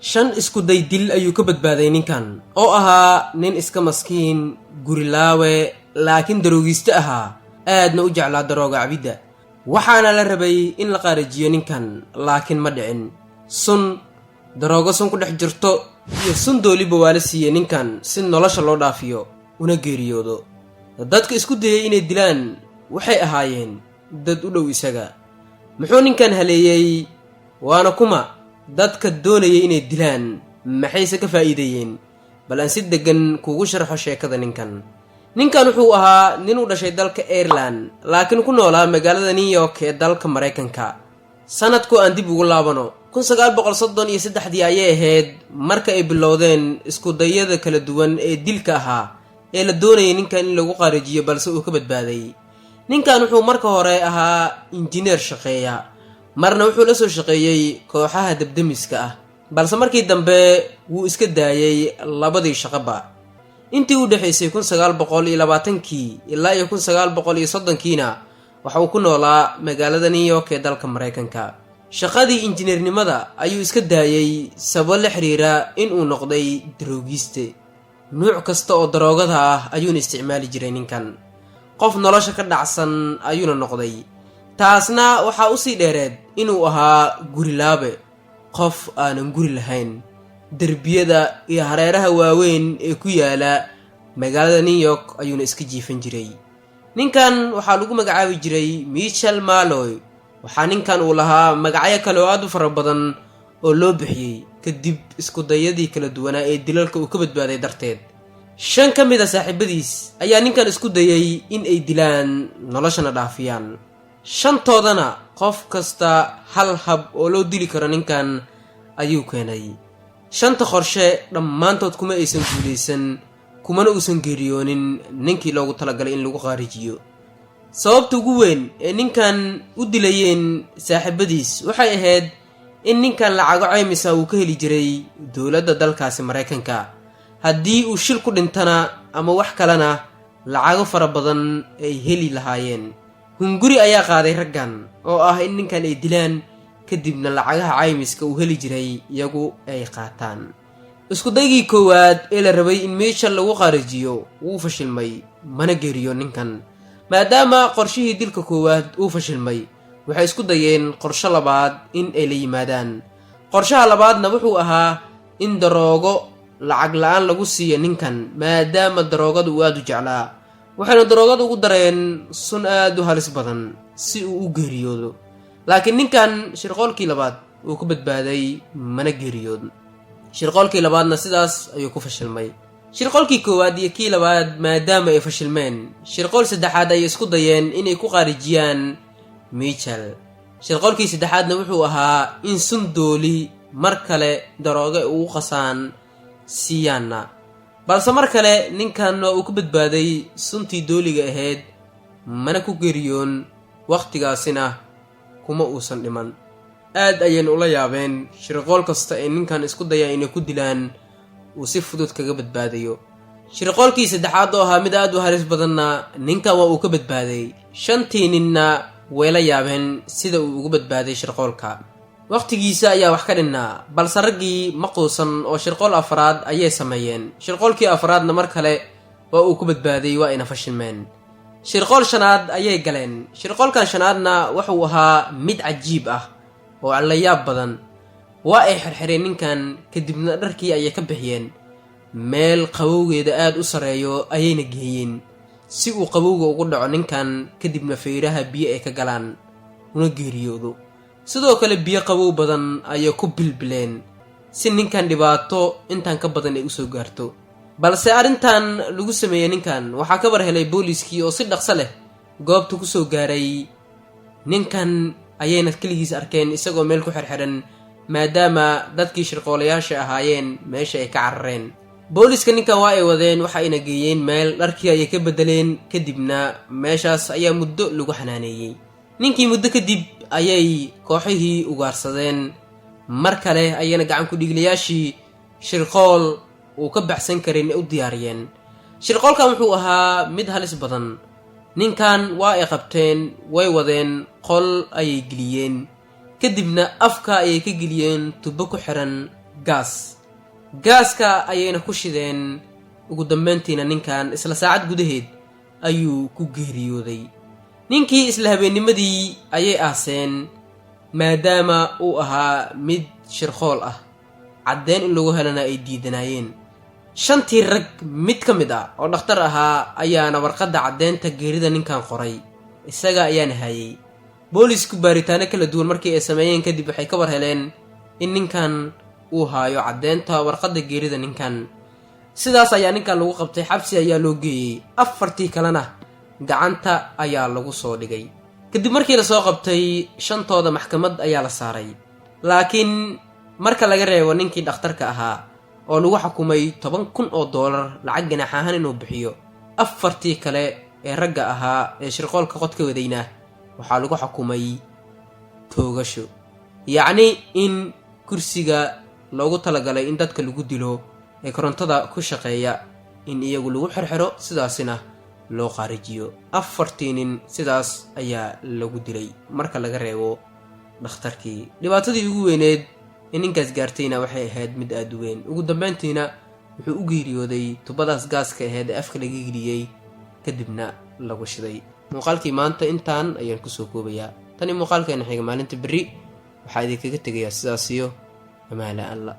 shan isku day dil ayuu ka badbaaday ninkan oo ahaa nin iska maskiin gurilaawe laakiin daroogiiste ahaa aadna u jeclaa darooga cabidda waxaana la rabay in la qaarajiyo ninkan laakiin ma dhicin sun daroogo sun ku dhex jirto iyo sun dooliba waa la siiyey ninkan si nolosha loo dhaafiyo una geeriyoodo dadka isku dayay inay dilaan waxay ahaayeen dad u dhow isaga muxuu ninkan haleeyey waana kuma dadka doonayay inay dilaan maxayse ka faa'iideeyeen bal aan si degan kuugu sharxo sheekada ninkan wuxuu ahaa nin u dhashay dalka Ireland laakiin ku noolaa magaalada New York ee dalka Mareykanka sanadku aan dib ugu laabano 1933 ayay ahayd marka ay bilowdeen isku dayada kala duwan ee dilka ahaa ee la doonayay ninkan in lagu qaarijiyo balse uu ka badbaaday wuxuu marka hore ahaa injineer shaqeeya marna wuxuu la soo shaqeeyay kooxaha dabdamiska ah balse markii dambe wuu iska daayay labadii shaqaba intii u dhaxaysay 1920 ilaa 1930kiina waxa uu ku noolaa magaalada New York ee dalka Mareykanka shaqadii injineernimada ayuu iska daayay sabab la xiriira in uu noqday daroogiste nooc kasta oo daroogada ah ayuu isticmaali jiray ninkan qof nolosha ka dhacsan ayuu noqday taasna waxa uu si dheereed inuu ahaa gurilaabe qof aanan guri lahayn darbiyada iyo hareeraha waaweyn ee ku yaala magaalada New York ayuuna iska jiifan jiray ninkan waxa lagu magacaabi jiray Michael Malloy waxa ninkan uu lahaa magacyo kale oo aad u fara badan oo loo bixiyay kadib isku dayadii kala duwanaa ee dilalka uu ka badbaaday darteed shan ka mid ah saaxiibadiis ayaa ninkan isku dayay in ay dilaan noloshana dhaafiyaan shantoodana qof kasta hal hab oo loo dili karo ninkan ayuu keenay shanta qorshe dhammaantood kuma aysan guuleysan kumana uusan geeriyoonin ninkii loogu talagalay in lagu qaarijiyo sababta ugu weyn ee ninkan u dilayeen saaxiibadiis waxay ahayd in ninkan lacago ceymisa uu ka heli jiray dowladda dalkaasi Mareykanka haddii uu shil ku dhintana ama wax kalena lacago fara badan ay heli lahaayeen hunguri ayaa qaaday raggan oo ah in ninkan ay dilaan kadibna lacagaha caymiska uu heli jiray iyagu ay qaataan isku daygii koowaad ee la rabay in Michael lagu qaarijiyo wuu fashilmay mana geeriyo ninkan maadaama qorshihii dilka koowaad uu fashilmay waxay isku dayeen qorshe labaad in ay la yimaadaan qorshaha labaadna wuxuu ahaa in daroogo lacag la'aan lagu siiyo ninkan maadaama daroogadu uu aad u jeclaa waxayna daroogada ugu dareen sun aad u halis badan si uu u geeriyoodo laakiin ninkan shirqoolkii labaad uu ku badbaaday mana geeriyood shirqoolkii labaadna sidaas ayuu ku fashilmay shirqoolkii koowaad iyo kii labaad maadaama ay fashilmeen shirqool saddexaad ay isku dayeen inay ku qaarijiyaan Michael shirqoolkii saddexaadna wuxuu ahaa in sun dooli mar kale darooga ugu qasaan siyaana balse mar kale ninkan uu ku badbaaday suntii dooliga ahayd mana ku geeriyoon waqtigaasina kuma uusan dhiman aad ayeen ula yaabeen shirqool kasta ee ninkan isku daya inay ku dilaan uu si fudud kaga badbaadayo shirqoolkii saddexaad oo ahaa mid aad u halis badanna ninkan waa uu ka badbaaday shantii ninna way la yaabeen sida uu ugu badbaaday shirqoolka waqtigiisa ayaa wax ka dhinnaa balse raggii ma quusan oo shirqool afraad ayay sameeyeen shirqoolkii afraadna mar kale waa uu ku badbaaday waa ina fashilmeen shirqool shanaad ayay galeen shirqoolkan shanaadna wuxuu ahaa mid cajiib ah oo la yaab badan waa ay xirxireen ninkan kadibna dharkii ayay ka bixiyeen meel qabowgeeda aad u sareeyo ayayna geeyeen si uu qabowga ugu dhaco ninkan kadibna feeraha biyo ay ka galaan una geeriyoodo sidoo kale biyo qabow badan ayay ku bilbileen si ninkan dhibaato intaan ka badan ay u soo gaarto balse arrintan lagu sameeyay ninkan waxaa ka war helay booliiskii oo si dhaqso leh goobta ku soo gaaray ninkan ayayna kaligiis arkeen isagoo meel ku xirxiran maadaama dadkii shirqoolayaasha ahaayeen meesha ay ka carareen booliiska ninkan waa ay wadeen waxa ayna geeyeen meel dharkii ayay ka bedeleen kadibna meeshaas ayaa muddo lagu xanaaneeyey ninkii muddo kadib ayay kooxihii ugaarsadeen mar kale ayayna gacan ku dhigliyaashii shirqool uu ka baxsan karin u diyaariyeen shirqoolkan wuxuu ahaa mid halis badan ninkan waa ay qabteen way wadeen qol ayay geliyeen kadibna afka ayay ka geliyeen tubo ku xiran gaaska ayayna ku shideen. ugu dambeyntiina ninkan isla saacad gudaheed ayuu ku geeriyooday. ninkii isla habeennimadii ayay aaseen maadaama uu ahaa mid shirqool ah, caddeyn in lagu helana ay diidanaayeen. 5tii rag mid ka mid ah oo dhakhtar ahaa ayaana warqadda caddeynta geerida ninkan qoray, isaga ayaana hayay. boolisku baaritaano kala duwan markii ay sameeyeen kadib waxay ka war heleen in ninkan uu haayo caddeynta warqadda geerida ninkan. sidaas ayaa ninkan lagu qabtay, xabsi ayaa loo geeyey. 4tii kalena gacanta ayaa lagu soo dhigay. kadib markii la soo qabtay 5tooda maxkamad ayaa la saaray, laakiin marka laga reebo ninkii dhakhtarka ahaa oo lagu xukumay $10,000 lacag ganaax ahaan inuu bixiyo, 4tii kale ee ragga ahaa ee shirqoolka qodka wadayna waxaa lagu xukumay toogasho, yacni in kursiga loogu talagalay in dadka lagu dilo ee korontada ku shaqeeya in iyagu lagu xirxiro, sidaasina loo qaarijiyo. 4tii nin sidaas ayaa lagu dilay marka laga reebo dhakhtarkii. dhibaatadii ugu weyneed ee ninkaas gaartayna waxay ahayd mid aad u weyn. ugu dambeyntiina wuxuu u geeriyooday tubadaas gaaska ahayd ee afka laga geliyey kadibna lagu shiday. muuqaalkii maanta intaan ayaan kusoo koobayaa. tani muuqaalkeena xiga maalinta berri waxaa idinkaga tegayaa sidaas iyo amaana alla.